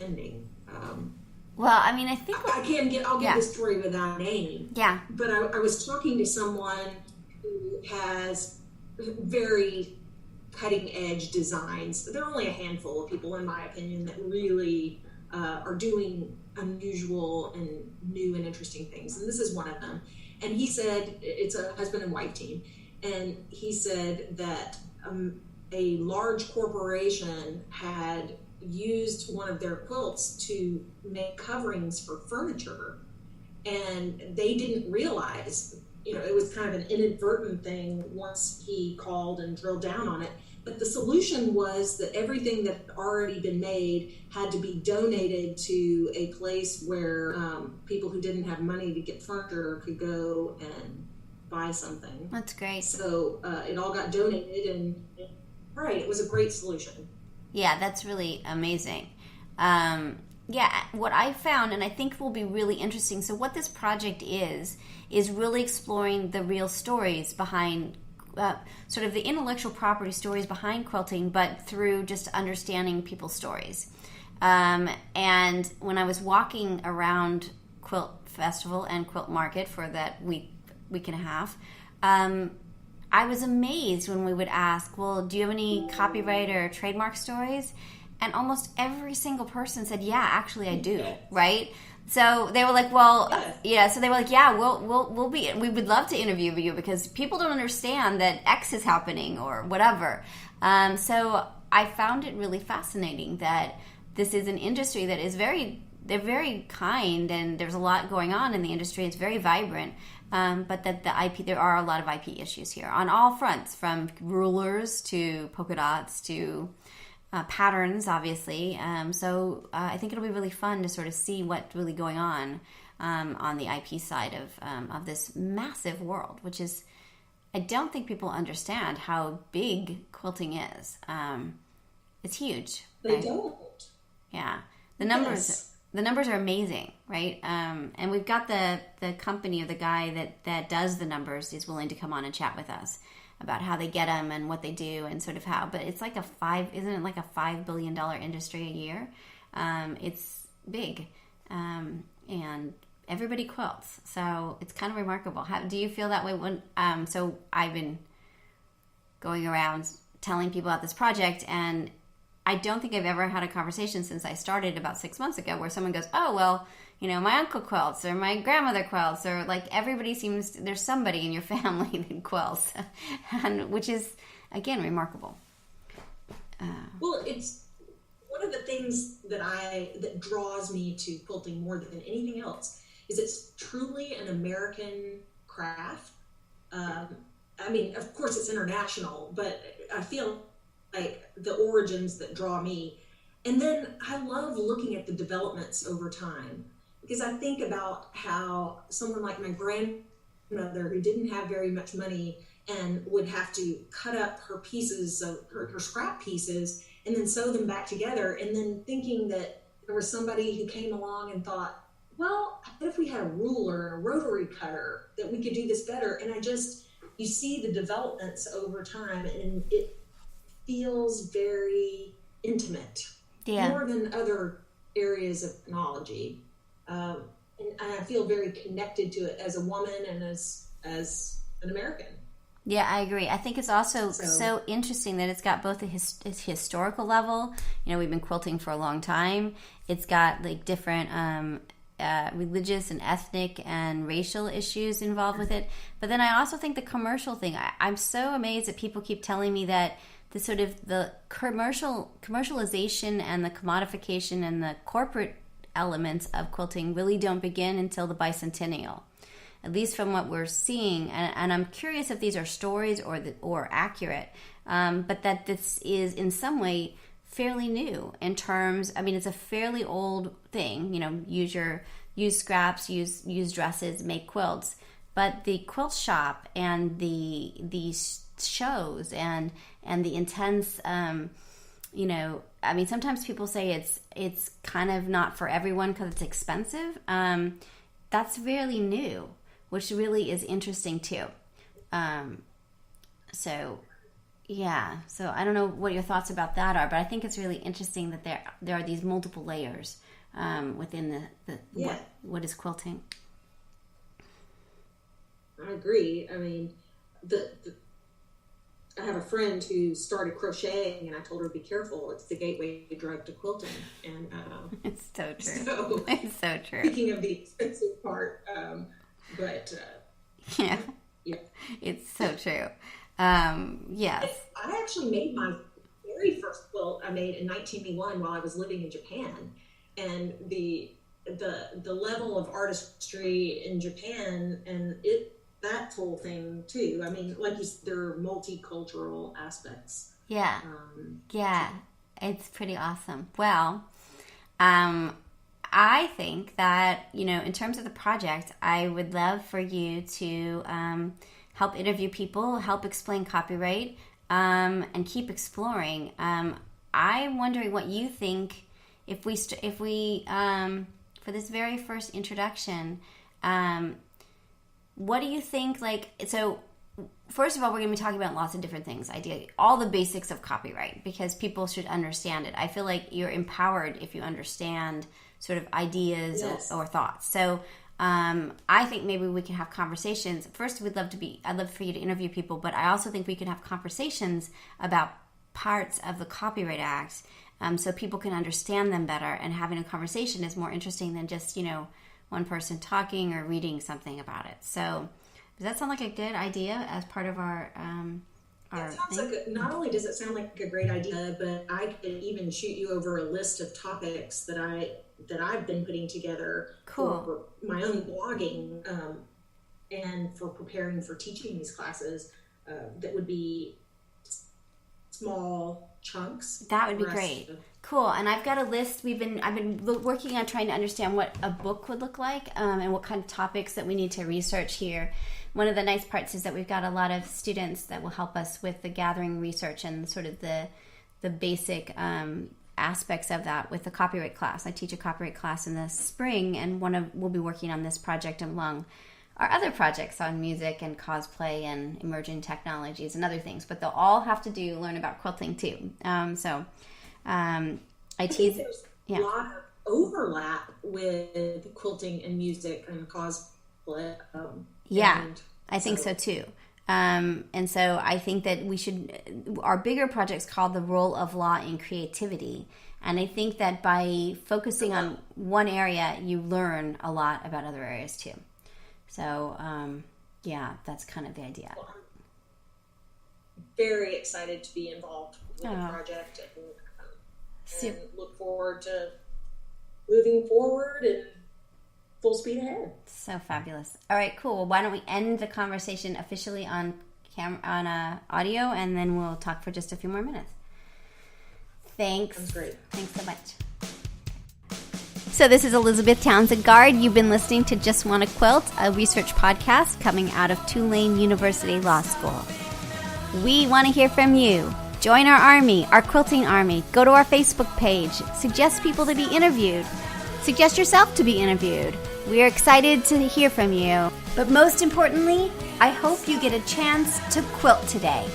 ending. Well, I mean, I think I'll get the story without name. Yeah. But I was talking to someone who has very cutting edge designs. There are only a handful of people, in my opinion, that really are doing unusual and new and interesting things. And this is one of them. And he said, it's a husband and wife team. And he said that a large corporation had used one of their quilts to make coverings for furniture, and they didn't realize, it was kind of an inadvertent thing once he called and drilled down on it. But the solution was that everything that had already been made had to be donated to a place where people who didn't have money to get furniture could go and buy something. That's great. So it all got donated, and it was a great solution. Yeah, that's really amazing. What I found, and I think will be really interesting, so what this project is really exploring the real stories behind, sort of the intellectual property stories behind quilting, but through just understanding people's stories. And when I was walking around Quilt Festival and Quilt Market for that week and a half, I was amazed when we would ask, well, do you have any copyright or trademark stories? And almost every single person said, yeah, actually I do, right? So they were like, well, so they were like, yeah, we would love to interview you because people don't understand that X is happening or whatever. So I found it really fascinating that this is an industry that is they're very kind, and there's a lot going on in the industry. It's very vibrant. But that there are a lot of IP issues here on all fronts, from rulers to polka dots to patterns, obviously. So I think it'll be really fun to sort of see what's really going on the IP side of this massive world, which is, I don't think people understand how big quilting is. It's huge. They right? don't. Yeah. The numbers are amazing, right? And we've got the company, or the guy that does the numbers is willing to come on and chat with us about how they get them and what they do and sort of how. But it's like isn't it like a $5 billion industry a year? It's big, and everybody quilts, so it's kind of remarkable. How do you feel that way? So I've been going around telling people about this project, and I don't think I've ever had a conversation since I started about 6 months ago where someone goes, oh, well, my uncle quilts or my grandmother quilts, or like everybody there's somebody in your family that quilts, and which is, again, remarkable. Well, it's one of the things that draws me to quilting more than anything else is it's truly an American craft. I mean, of course it's international, but I feel like the origins that draw me. And then I love looking at the developments over time, because I think about how someone like my grandmother, who didn't have very much money and would have to cut up her pieces, her scrap pieces, and then sew them back together, and then thinking that there was somebody who came along and thought, well, what if we had a ruler and a rotary cutter that we could do this better? And you see the developments over time, and it feels very intimate, more than other areas of technology. And I feel very connected to it as a woman and as an American. Yeah, I agree. I think it's also so interesting that it's got both a historical level. We've been quilting for a long time. It's got like different religious and ethnic and racial issues involved with it. But then I also think the commercial thing, I'm so amazed that people keep telling me that the sort of the commercialization and the commodification and the corporate elements of quilting really don't begin until the bicentennial, at least from what we're seeing. And I'm curious if these are stories or accurate, but that this is in some way fairly new in terms. I mean, it's a fairly old thing. Use scraps, use dresses, make quilts. But the quilt shop and the shows and the intense, I mean, sometimes people say it's kind of not for everyone because it's expensive. That's fairly new, which really is interesting too. So, Yeah, so I don't know what your thoughts about that are, but I think it's really interesting that there are these multiple layers within the what is quilting. I agree. I mean, I have a friend who started crocheting, and I told her, be careful. It's the gateway drug to quilting. And it's so true. So, it's so true. Speaking of the expensive part, yeah, it's so true. Yes. I actually made my very first quilt I made in 1981 while I was living in Japan, and the level of artistry in Japan and that whole thing too. I mean, like there are multicultural aspects. Yeah. It's pretty awesome. Well, I think that, in terms of the project, I would love for you to help interview people, help explain copyright, and keep exploring. I'm wondering what you think if we for this very first introduction. What do you think? So first of all, we're going to be talking about lots of different things. Ideally, all the basics of copyright, because people should understand it. I feel like you're empowered if you understand sort of ideas or thoughts. So I think maybe we can have conversations. First, I'd love for you to interview people, but I also think we can have conversations about parts of the Copyright Act, so people can understand them better. And having a conversation is more interesting than just, one person talking or reading something about it. So does that sound like a good idea as part of our it sounds like not only does it sound like a great idea, but I could even shoot you over a list of topics that I've been putting together for my own blogging and for preparing for teaching these classes that would be small chunks. That would be great. Cool. And I've got a list. I've been working on trying to understand what a book would look like and what kind of topics that we need to research here. One of the nice parts is that we've got a lot of students that will help us with the gathering research and sort of the basic aspects of that with the copyright class. I teach a copyright class in the spring, and we'll be working on this project along our other projects on music and cosplay and emerging technologies and other things. But they'll all have to learn about quilting too. I tease. There's a lot of overlap with quilting and music and cosplay. I think so too. And so I think that our bigger project's called The Role of Law in Creativity. And I think that by focusing on one area, you learn a lot about other areas too. So, that's kind of the idea. Well, I'm very excited to be involved with the project and look forward to moving forward and full speed ahead. So fabulous. All right, cool. Well, why don't we end the conversation officially on audio, and then we'll talk for just a few more minutes. Thanks. Sounds great. Thanks so much. So this is Elizabeth Townsend-Gard. You've been listening to Just Wanna Quilt, a research podcast coming out of Tulane University Law School. We want to hear from you. Join our army, our quilting army. Go to our Facebook page. Suggest people to be interviewed. Suggest yourself to be interviewed. We are excited to hear from you. But most importantly, I hope you get a chance to quilt today.